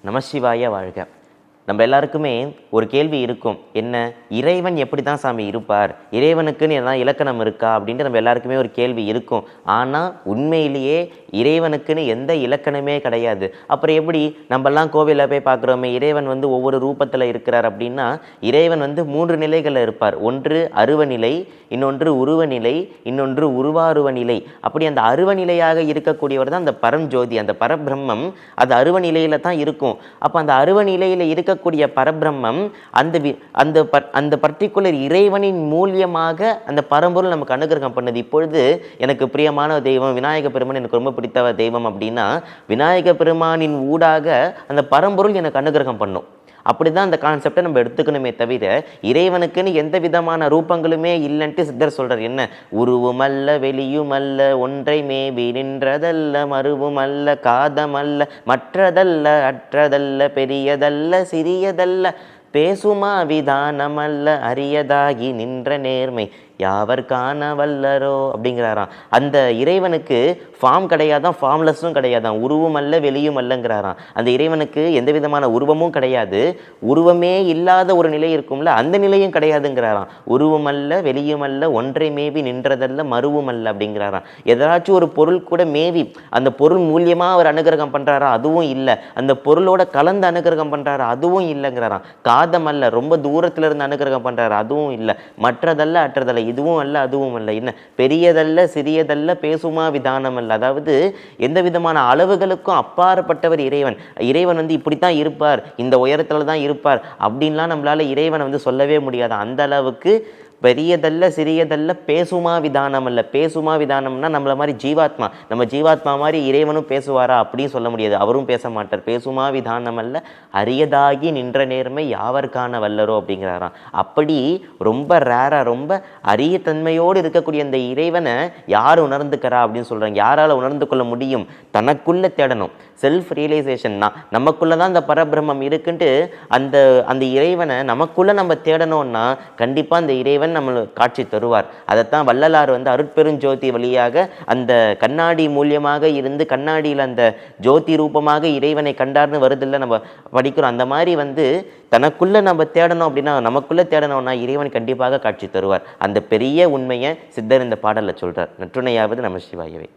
நமசிவாய வாழ்க. நம்ம எல்லாருக்குமே ஒரு கேள்வி இருக்கும். என்ன, இறைவன் எப்படி தான் சாமி இருப்பார், இறைவனுக்குன்னு எதாவது இலக்கணம் இருக்கா அப்படின்ட்டு நம்ம எல்லாருக்குமே ஒரு கேள்வி இருக்கும். ஆனால் உண்மையிலேயே இறைவனுக்குன்னு எந்த இலக்கணமே கிடையாது. அப்புறம் எப்படி நம்மெல்லாம் கோவிலில் போய் பார்க்குறோமே, இறைவன் வந்து ஒவ்வொரு ரூபத்தில் இருக்கிறார் அப்படின்னா, இறைவன் வந்து 3 நிலைகளில் இருப்பார். ஒன்று அருவநிலை, இன்னொன்று உருவநிலை, இன்னொன்று உருவாருவ நிலை. அப்படி அந்த அருவநிலையாக இருக்கக்கூடியவர் தான் அந்த பரஞ்சோதி, அந்த பரபிரம்மம். அது அருவநிலையில் தான் இருக்கும். அப்போ அந்த அருவநிலையில் இருக்கக்கூடிய பரபிரம்மம் அந்த பர்டிகுலர் இறைவனின் மூலியமாக அந்த பரம்பொருள் நமக்கு அனுகிரகம் பண்ணது. இப்பொழுது எனக்கு பிரியமான தெய்வம் விநாயக பெருமான், எனக்கு ரொம்ப பிடித்த தெய்வம் அப்படின்னா, விநாயக பெருமானின் ஊடாக அந்த பரம்பொருள் எனக்கு அனுகிரகம் பண்ணும். அப்படிதான் அந்த கான்செப்டை நம்ம எடுத்துக்கணுமே தவிர, இறைவனுக்குன்னு எந்த விதமான ரூபங்களுமே இல்லைன்ட்டு சித்தர் சொல்றார். என்ன, உருவுமல்ல வெளியுமல்ல ஒன்றை மேவி நின்றதல்ல மருவுமல்ல காதமல்ல மற்றதல்ல அற்றதல்ல பெரியதல்ல சிறியதல்ல பேசுமா விதானமல்ல அரியதாகி நின்ற நேர்மை யாவர் காண வல்லரோ அப்படிங்கிறாராம். அந்த இறைவனுக்கு ஃபார்ம் கிடையாதான், ஃபார்ம்லெஸ்ஸும் கிடையாதான், உருவம் அல்ல வெளியும் அல்லங்கிறாராம். அந்த இறைவனுக்கு எந்த விதமான உருவமும் கிடையாது, உருவமே இல்லாத ஒரு நிலை இருக்கும்ல, அந்த நிலையும் கிடையாதுங்கிறாராம். உருவம் அல்ல வெளியும் அல்ல ஒன்றை மேவி நின்றதல்ல மருவும் அல்ல அப்படிங்கிறாராம். ஏதாச்சும் ஒரு பொருள் கூட மேவி அந்த பொருள் மூலியமாக அவர் அனுகிரகம் பண்ணுறாரா, அதுவும் இல்லை. அந்த பொருளோட கலந்து அனுகிரகம் பண்ணுறாரா, அதுவும் இல்லைங்கிறாராம். காதம் அல்ல, ரொம்ப தூரத்துல இருந்து அனுகிரகம் பண்ணுறாரு, அதுவும் இல்லை. மற்றதல்ல அற்றதல்ல, இதுவும் அல்ல அதுவும் அல்ல. என்ன, பெரியதல்ல சிறியதல்ல பேசுமா விதானம் அல்ல. அதாவது எந்த விதமான அளவுகளுக்கும் அப்பாற்பட்டவர் இறைவன். இறைவன் வந்து இப்படித்தான் இருப்பார், இந்த உயரத்துல தான் இருப்பார் அப்படின்லாம் நம்மளால இறைவனை வந்து சொல்லவே முடியாது. அந்த அளவுக்கு பெரியதல்ல சிறியதல்ல பேசுமா விதானம் அல்ல. பேசுமா விதானம்னா நம்மள மாதிரி ஜீவாத்மா, நம்ம ஜீவாத்மா மாதிரி இறைவனும் பேசுவாரா அப்படின்னு சொல்ல முடியாது, அவரும் பேச மாட்டார். பேசுமா விதானம் அல்ல அரியதாகி நின்ற நேர்மை யாவர் காண வல்லரோ அப்படிங்கிறாராம். அப்படி ரொம்ப ரேரா, ரொம்ப அரிய தன்மையோடு இருக்கக்கூடிய அந்த இறைவனை யார் உணர்ந்துக்கிறா அப்படின்னு சொல்றாங்க. யாரால உணர்ந்து கொள்ள முடியும்? தனக்குள்ள தேடணும், செல்ஃப் ரியலைசேஷன் தான். நமக்குள்ளதான் அந்த பரபிரம்மம் இருக்குன்ட்டு அந்த இறைவனை நமக்குள்ள நம்ம தேடணும்னா கண்டிப்பா அந்த இறைவன் நம்மளுக்கு காட்சி தருவார். அதைத்தான் வள்ளலார் வந்து அருட்பெருஞ்சோதி வழியாக அந்த கண்ணாடி மூலியமாக இருந்து கண்ணாடியில் அந்த ஜோதி ரூபமாக இறைவனை கண்டார்னு வருதில்ல, நம்ம படிக்கிறோம். அந்த மாதிரி வந்து தனக்குள்ள நம்ம தேடணும் அப்படின்னா, நமக்குள்ள தேடணும்னா இறைவன் கண்டிப்பாக காட்சி தருவார். அந்த பெரிய உண்மையை சித்தர் இந்த பாடல்ல சொல்றார். நற்றுணையாவது நமசிவாயவே.